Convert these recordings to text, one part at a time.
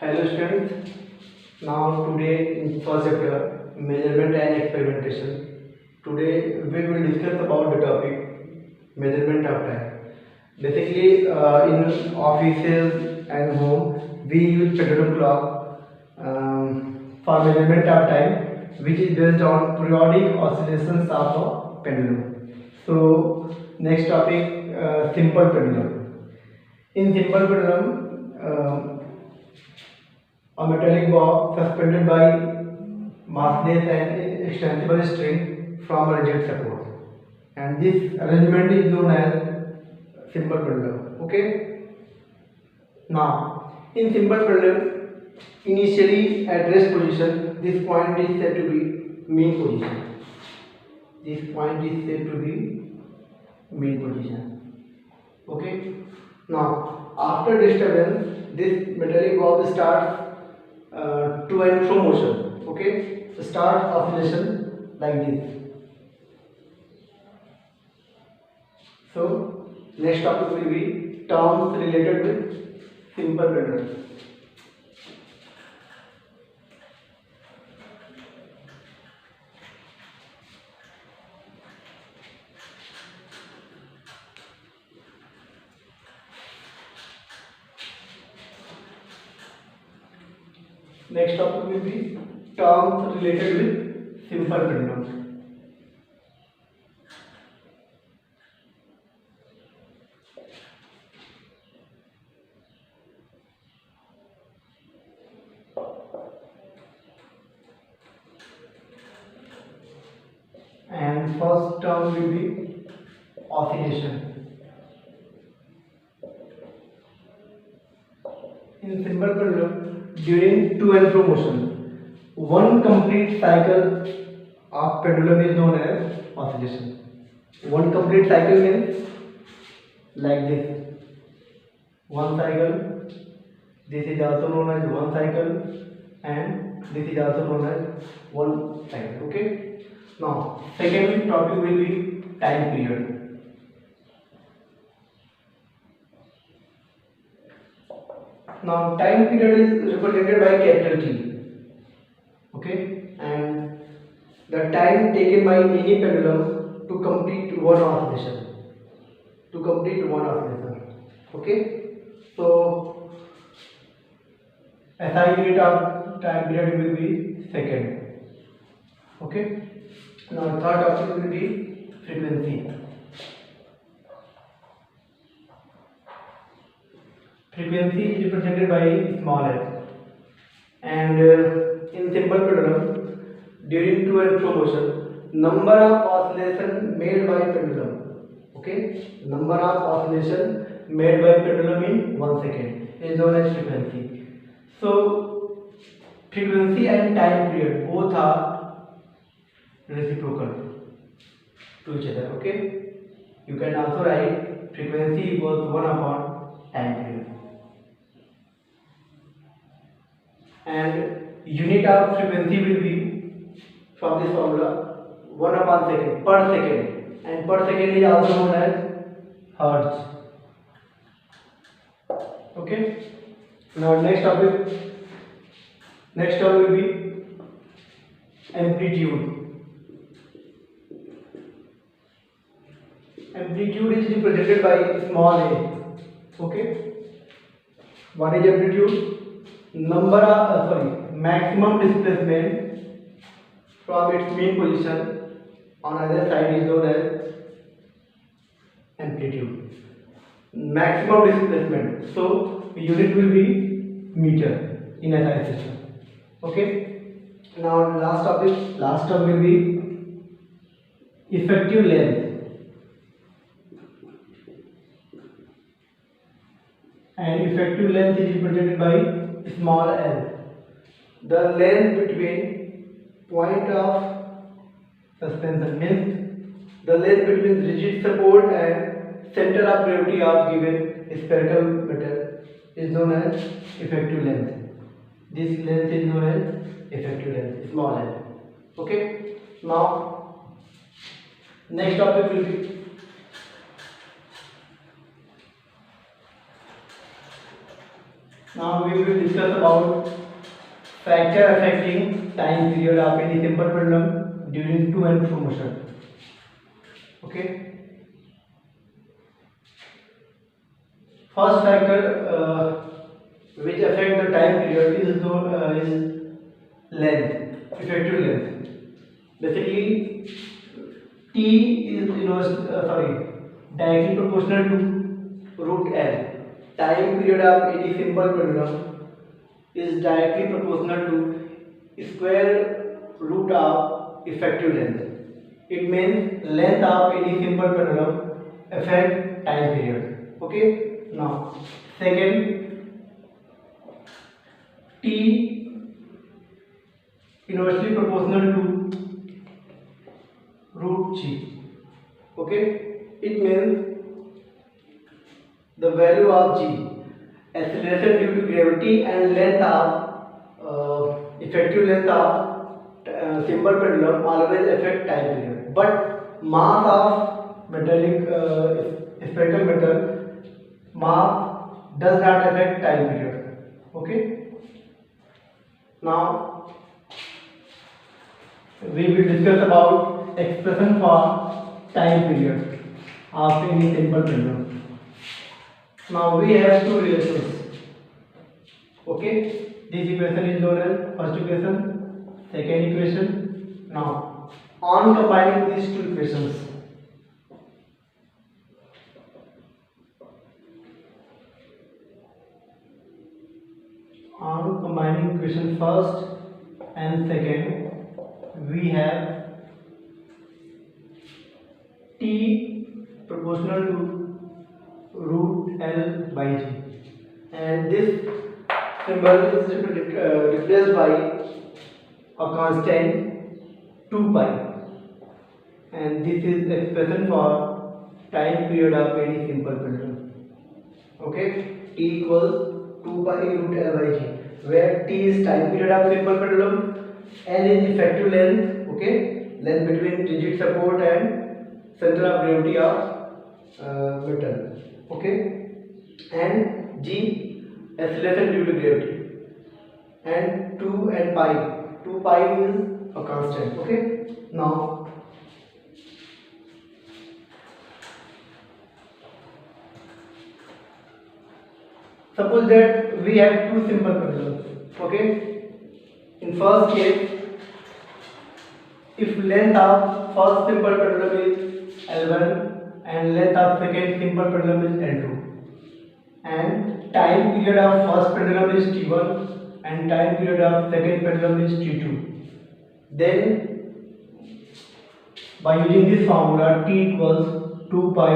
Hello students. Now today in first chapter measurement and experimentation. Today we will discuss about the topic measurement of time. Basically, in offices and home we use pendulum clock for measurement of time, which is based on periodic oscillations of a pendulum. So next topic, simple pendulum. In simple pendulum, a metallic bob suspended by massless and extensible string from a rigid support, and this arrangement is known as simple pendulum. Okay. Now, in simple pendulum, initially at rest position, this point is said to be mean position. This point is said to be mean position. Okay. Now, after disturbance, this metallic bob starts to and fro motion. Okay, so start oscillation like this. So next topic will be terms related with simple pendulum. Next topic will be terms related with simple pendulum. And first term will be oscillation. In simple pendulum, during to and fro motion, one complete cycle of pendulum is known as oscillation. One complete cycle means like this. One cycle. This is also known as one cycle, and this is also known as one cycle. Okay. Now, second topic will be time period. Now, time period is represented by capital T. Okay, and the time taken by any pendulum to complete one oscillation. Okay, so SI unit of time period will be second. Okay. Now third topic will be frequency. Frequency is represented by small f, and in simple pendulum, during to and fro motion, number of oscillation made by pendulum. Okay, number of oscillation made by pendulum in 1 second is known as frequency. So frequency and time period both are reciprocal to each other. Okay, you can also write frequency equals 1 upon time period, and unit of frequency will be from this formula 1 upon second per second, and per second is also known as hertz. Okay. Now next topic will be amplitude. Amplitude is represented by small a. Okay. What is amplitude? Maximum displacement from its mean position on either side is known as amplitude. Maximum displacement. So unit will be meter in SI system. Okay. Now last term will be effective length. And effective length is represented by small l. The length between point of suspension means the length between rigid support and center of gravity of given spherical metal is known as effective length. This length is known as effective length, small l. Okay. Now next topic will be Now we will discuss about factor affecting time period of any simple pendulum during to and fro motion. Okay. First factor which affect the time period is known is length, effective length. Basically, T is directly proportional to root L. Time period of any simple pendulum is directly proportional to square root of effective length. It means length of any simple pendulum affect time period. Okay. Now, second, T inversely proportional to root G. Okay. It means the value of G, acceleration due to gravity, and length of effective length of simple pendulum always affect time period. But mass of metallic spherical metal, mass does not affect time period. Okay. Now we will discuss about expression for time period of any simple pendulum. Now we have two relations. Okay, this equation is known as first equation, second equation. Now, on combining these two equations, on combining equation first and second, we have T proportional to root L by G, and this symbol is replaced by a constant 2 pi, and this is expression for time period of any simple pendulum. Okay, T equals 2 pi root L by G, where T is time period of simple pendulum, L is effective length. Okay, length between rigid support and center of gravity of metal. Okay, and G acceleration due to gravity, and 2 and pi. 2 pi is a constant. Okay. Now suppose that we have two simple pendulums. Okay. In first case, if length of first simple pendulum is L1 and length of second simple pendulum is L2, and time period of first pendulum is T1 and time period of second pendulum is T2, then by using this formula T equals 2 pi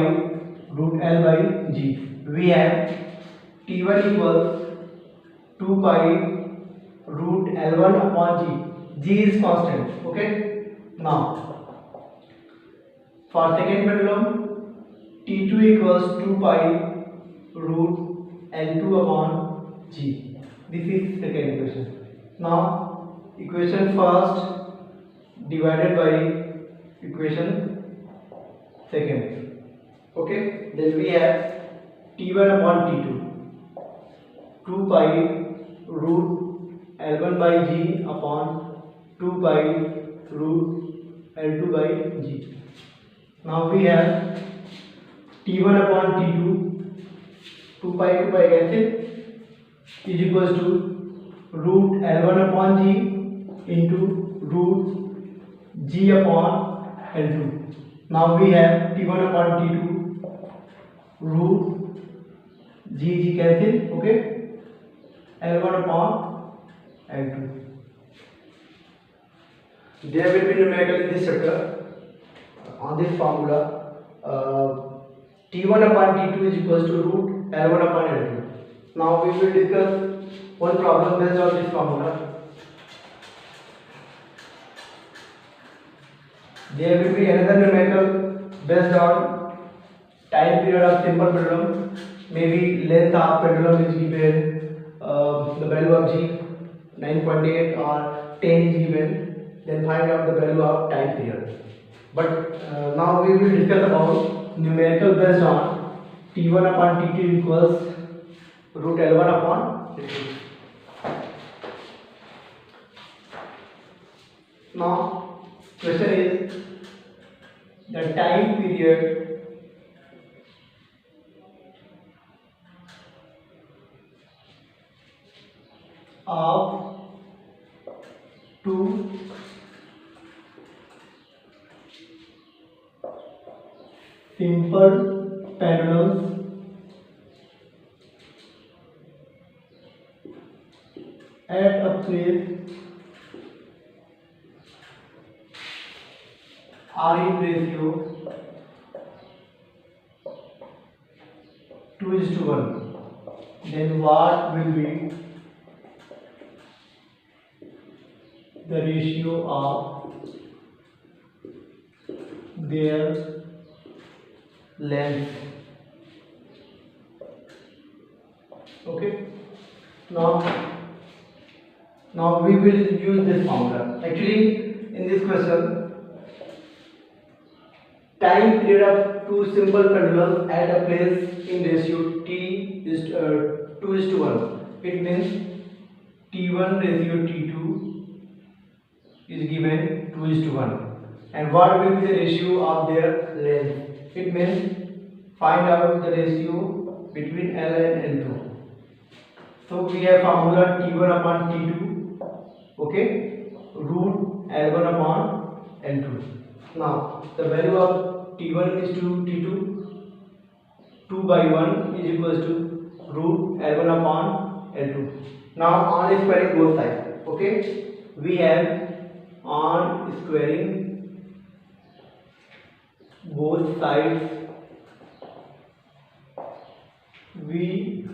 root L by G, we have T1 equals 2 pi root L1 upon G. G is constant. Okay. Now, for second pendulum, T2 equals 2 pi root L2 upon G. This is second equation. Now, equation first divided by equation second. Okay. Then we have T1 upon T2, 2 pi root L1 by G upon 2 pi root L2 by G. Now we have T1 upon T2, 2 pi cancel, is equals to root L1 upon G into root G upon L2. Now we have T1 upon T2, root G cancel. Okay, L1 upon L2. There will be numerical in this chapter on this formula. T1 upon T2 is equals to root L1 upon L2. Now we will discuss one problem based on this formula. There will be another numerical based on time period of simple pendulum. Maybe length of pendulum is given, the value of G 9.8 or 10 is given. Then find out the value of time period. But now we will discuss about numerical based on T1 upon T2 equals root L1 upon L2. Now question is the time period of two simple pendulums at a place are in ratio 2:1, then what will be the ratio of their length? Okay, now we will use this formula. Actually, in this question, time period of two simple pendulums at a place in ratio t is 2:1. It means t1 ratio t2 is given 2:1. And what will be the ratio of their length? It means find out the ratio between L and L2. So we have formula t1 upon t2, okay, root L1 upon L2. Now the value of t1 is to t2, 2 by 1 is equals to root L1 upon L2. Now on squaring both sides, okay, we have on squaring both sides, we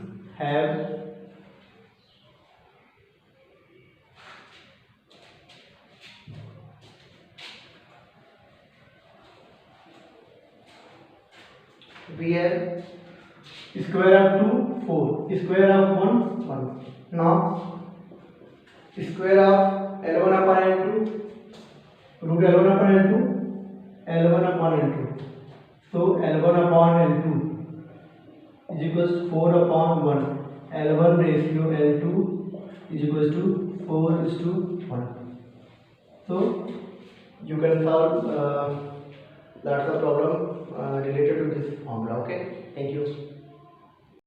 have square of 2 4, square of 1 1. Now square of L1 upon L2, root L1 upon L2, L1 upon L2. So L1 upon L2 is equals to 4 upon 1. L1 ratio L2 is equals to 4:1. So you can solve lots of problem related to this formula. Okay, thank you.